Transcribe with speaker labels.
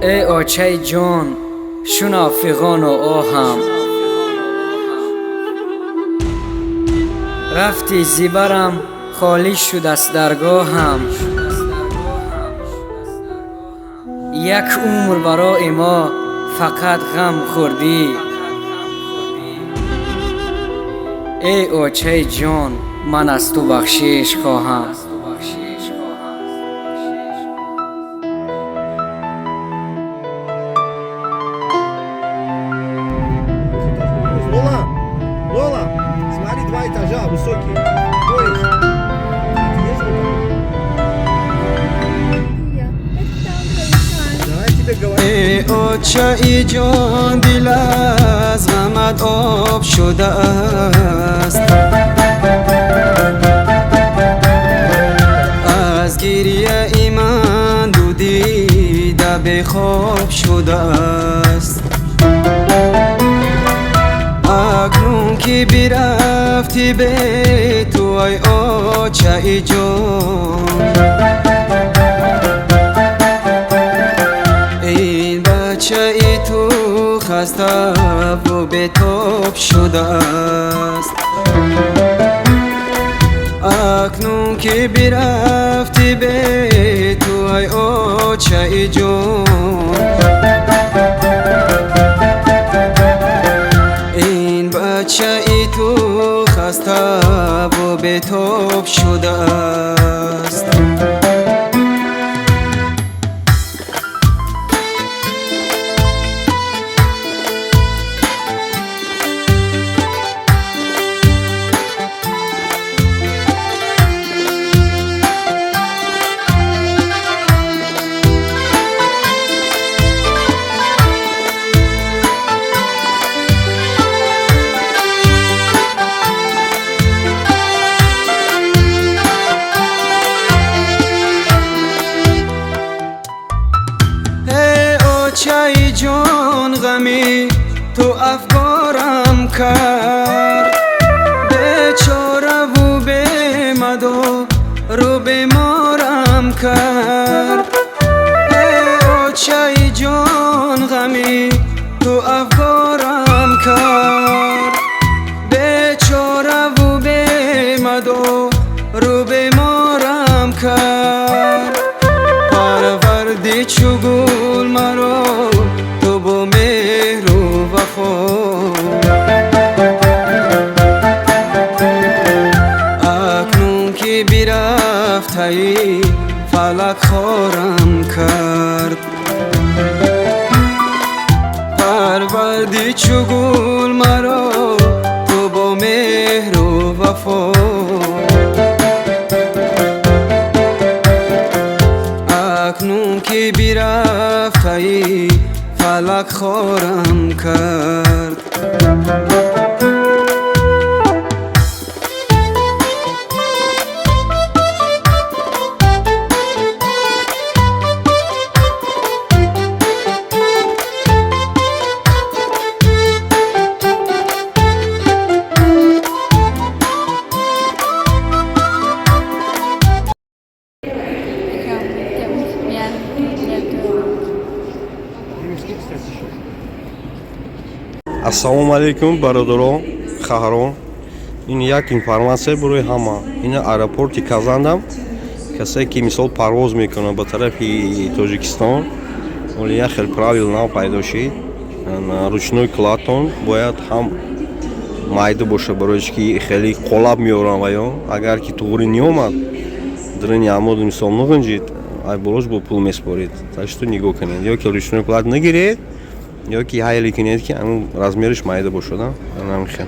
Speaker 1: ای آچه جان شنا فیغان و آهم، رفتی زیبرم خالی شد از درگاهم. یک عمر برای ما فقط غم خوردی. ای آچه جان من از تو بخشش خواهم.
Speaker 2: Lola, смотри, 2 этажа, высокие. Поезд. Есть вот так? Да, я тебе говорю.
Speaker 3: ای آچه جان دل از غمت آب شده است، از گریه ای من دو دیده به خواب شده است. اکنون که برفتی به تو ای آچه جان، این بچه ای تو خسته و بتاب شده است. اکنون که برفتی به تو ای آچه جان، بچه ای تو خسته و بتاب شده است. آچه جان غمی تو افکارم کرد، بیچاره و بیمدو رو بیمارم کرد. آچه جان غمی تو افکارم کرد، بیچاره و بیمدو رو بیمارم کرد. پروردی چو گل مرا تو با مهر و وفا، اکنون که برفتی فلک خارم کرد. پروردی چو گل مرا تو با مهر و وفا، اکنون که برفتی فلک خارم کرد.
Speaker 4: Ассалому алейкум бародарон, хаҳрон. Ин як информация барои ҳама. Ин аэропорти Казандам. Касае ки мисол парвоз мекунад ба тарафи Тоҷикистон, оли як хел правил нав пайдо шид. Ручной клатон бояд ҳам майда боша, барои ки хеле қолаб меорам ва ё агар ки туғри неомад дрини амоду мисол нағинҷид, ай болош бо пул меспорид. Так что нигоҳ кунед, ё ки ручной клат нагиред, ё ки ҳайли кунед ки ҳамун размериш майда бошад. Намехем.